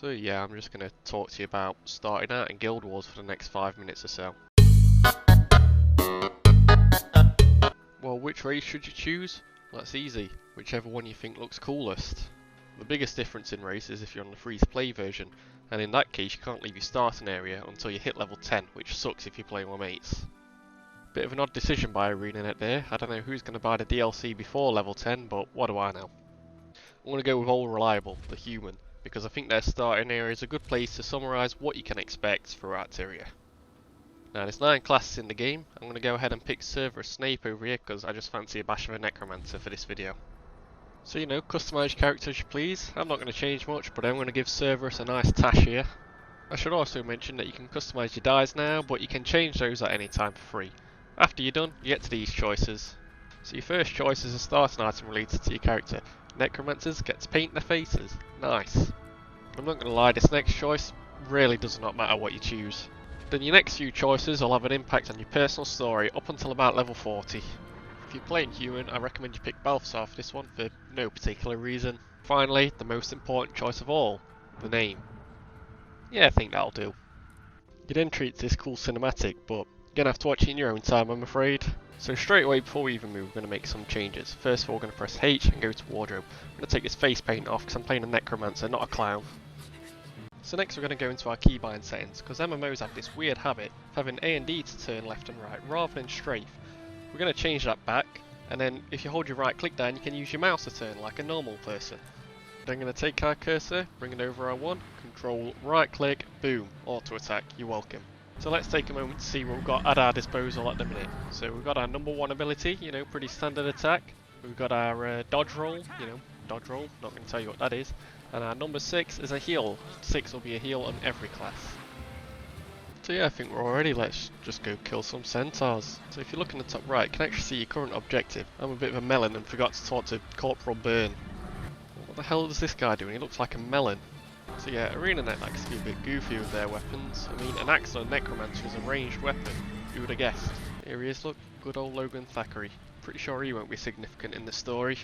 So yeah, I'm just going to talk to you about starting out in Guild Wars for the next 5 minutes or so. Well, which race should you choose? That's easy, whichever one you think looks coolest. The biggest difference in race is if you're on the free-to-play version, and in that case you can't leave your starting area until you hit level 10, which sucks if you're playing with mates. Bit of an odd decision by ArenaNet there. I don't know who's going to buy the DLC before level 10, but what do I know? I'm going to go with All Reliable, the human, because I think their starting area is a good place to summarise what you can expect throughout Tyria. Now there's 9 classes in the game. I'm going to go ahead and pick Cerberus Snape over here because I just fancy a bash of a Necromancer for this video. So customise your character as you please. I'm not going to change much, but I'm going to give Cerberus a nice tash here. I should also mention that you can customise your dies now, but you can change those at any time for free. After you're done, you get to these choices. So your first choice is a starting item related to your character. Necromancers get to paint their faces. Nice. I'm not going to lie, this next choice really does not matter what you choose. Then your next few choices will have an impact on your personal story up until about level 40. If you're playing human, I recommend you pick Balthazar for this one for no particular reason. Finally, the most important choice of all, the name. Yeah, I think that'll do. You then treat this cool cinematic, but you're going to have to watch it in your own time, I'm afraid. So straight away before we even move, we're going to make some changes. First of all, we're going to press H and go to wardrobe. I'm going to take this face paint off because I'm playing a Necromancer, not a clown. So next we're going to go into our keybind settings, because MMOs have this weird habit of having A and D to turn left and right, rather than strafe. We're going to change that back, and then if you hold your right click down, you can use your mouse to turn like a normal person. Then I'm going to take our cursor, bring it over our 1, control right click, boom, auto attack, you're welcome. So let's take a moment to see what we've got at our disposal at the minute. So we've got our number 1 ability, pretty standard attack. We've got our dodge roll, dodge roll, not going to tell you what that is. And our number 6 is a heal. 6 will be a heal on every class. So yeah, I think we're all ready. Let's just go kill some centaurs. So if you look in the top right, you can actually see your current objective. I'm a bit of a melon and forgot to talk to Corporal Burn. What the hell is this guy doing? He looks like a melon. So yeah, ArenaNet likes to be a bit goofy with their weapons. I mean, an axe on a Necromancer is a ranged weapon. Who would have guessed? Here he is, look. Good old Logan Thackeray. Pretty sure he won't be significant in the story.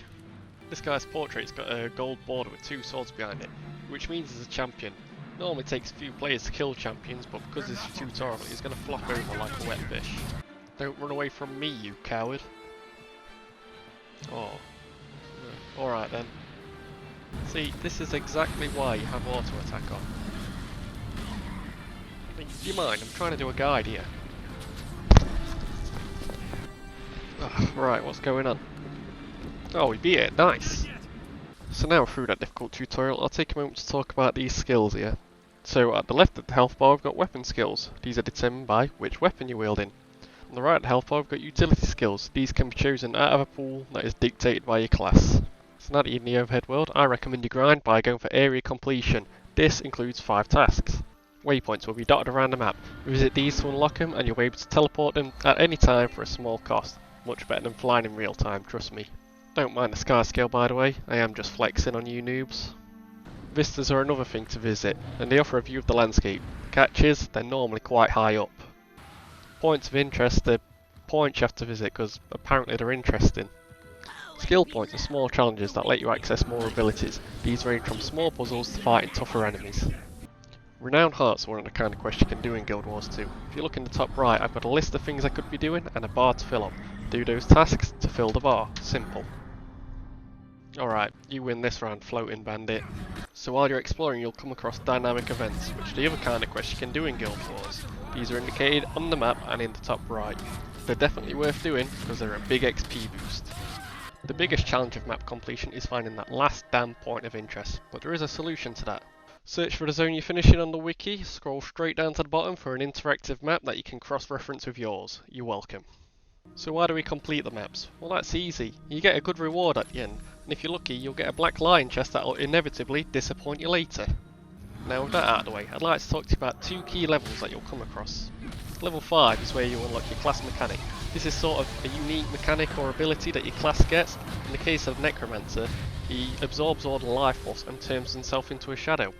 This guy's portrait's got a gold border with 2 swords behind it, which means he's a champion. Normally takes a few players to kill champions, but because this is tutorial, he's going to flop over like a wet fish. Don't run away from me, you coward. Oh. No. Alright then. See, this is exactly why you have auto attack on. Do you mind? I'm trying to do a guide here. Ugh, right, what's going on? Oh, we beat it, nice! So now through that difficult tutorial, I'll take a moment to talk about these skills here. So at the left of the health bar we've got weapon skills. These are determined by which weapon you're wielding. On the right of the health bar we've got utility skills. These can be chosen out of a pool that is dictated by your class. So now that you're in the overhead world, I recommend you grind by going for area completion. This includes 5 tasks. Waypoints will be dotted around the map. Visit these to unlock them and you'll be able to teleport them at any time for a small cost. Much better than flying in real time, trust me. Don't mind the sky scale by the way, I am just flexing on you noobs. Vistas are another thing to visit, and they offer a view of the landscape. The catch is, they're normally quite high up. Points of interest are points you have to visit because apparently they're interesting. Skill points are small challenges that let you access more abilities. These range from small puzzles to fighting tougher enemies. Renowned Hearts are one of the kind of quests you can do in Guild Wars 2. If you look in the top right, I've got a list of things I could be doing and a bar to fill up. Do those tasks to fill the bar. Simple. Alright, you win this round, Floating Bandit. So while you're exploring you'll come across dynamic events, which are the other kind of quests you can do in Guild Wars. These are indicated on the map and in the top right. They're definitely worth doing because they're a big XP boost. The biggest challenge of map completion is finding that last damn point of interest, but there is a solution to that. Search for the zone you're finishing on the wiki, scroll straight down to the bottom for an interactive map that you can cross-reference with yours. You're welcome. So why do we complete the maps? Well that's easy. You get a good reward at the end, and if you're lucky you'll get a black lion chest that will inevitably disappoint you later. Now with that out of the way, I'd like to talk to you about 2 key levels that you'll come across. Level 5 is where you unlock your class mechanic. This is sort of a unique mechanic or ability that your class gets. In the case of Necromancer, he absorbs all the life force and turns himself into a shadow.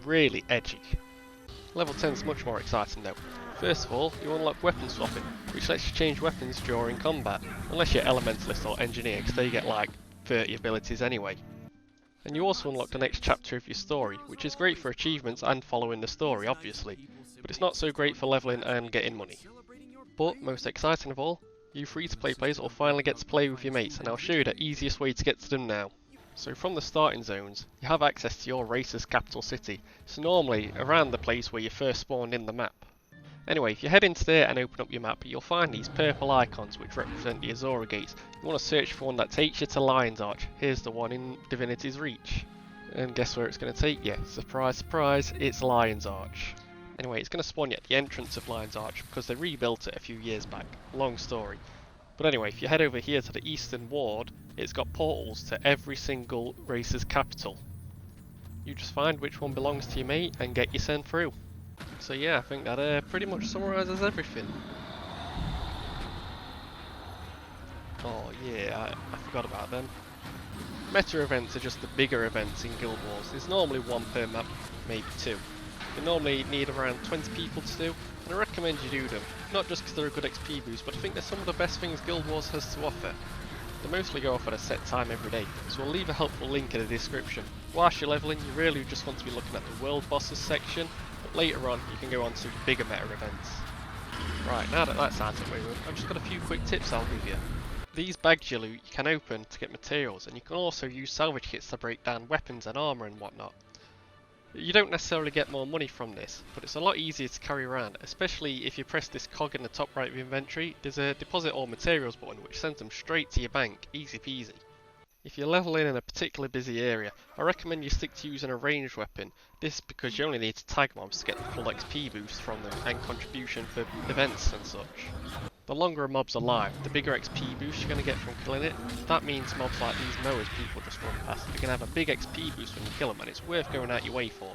Really edgy. Level 10 is much more exciting though. First of all, you unlock weapon swapping, which lets you change weapons during combat, unless you're Elementalist or Engineer, because they get like 30 abilities anyway. And you also unlock the next chapter of your story, which is great for achievements and following the story obviously, but it's not so great for leveling and getting money. But most exciting of all, you free-to-play players will finally get to play with your mates, and I'll show you the easiest way to get to them now. So from the starting zones, you have access to your racer's capital city, so normally around the place where you first spawned in the map. Anyway, if you head into there and open up your map, you'll find these purple icons which represent the Azora gates. You want to search for one that takes you to Lion's Arch. Here's the one in Divinity's Reach. And guess where it's going to take you? Surprise, surprise, it's Lion's Arch. Anyway, it's going to spawn you at the entrance of Lion's Arch because they rebuilt it a few years back. Long story. But anyway, if you head over here to the eastern ward, it's got portals to every single racer's capital. You just find which one belongs to your mate and get you sent through. So yeah, I think that pretty much summarises everything. Oh yeah, I forgot about them. Meta events are just the bigger events in Guild Wars. There's normally one per map, maybe two. You normally need around 20 people to do, and I recommend you do them. Not just because they're a good XP boost, but I think they're some of the best things Guild Wars has to offer. They mostly go off at a set time every day, so we'll leave a helpful link in the description. Whilst you're leveling, you really just want to be looking at the world bosses section, but later on you can go on to bigger meta events. Right, now that that's out of the way, I've just got a few quick tips I'll give you. These bags you loot you can open to get materials, and you can also use salvage kits to break down weapons and armour and whatnot. You don't necessarily get more money from this, but it's a lot easier to carry around, especially if you press this cog in the top right of your inventory. There's a deposit all materials button which sends them straight to your bank, easy peasy. If you're leveling in a particularly busy area, I recommend you stick to using a ranged weapon, this because you only need to tag mobs to get the full XP boost from them and contribution for events and such. The longer a mob's alive, the bigger XP boost you're going to get from killing it. That means mobs like these mowers people just run past, you're going to have a big XP boost when you kill them, and it's worth going out your way for.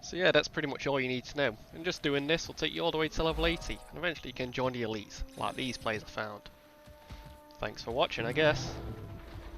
So yeah, that's pretty much all you need to know, and just doing this will take you all the way to level 80, and eventually you can join the elites, like these players have found. Thanks for watching, I guess.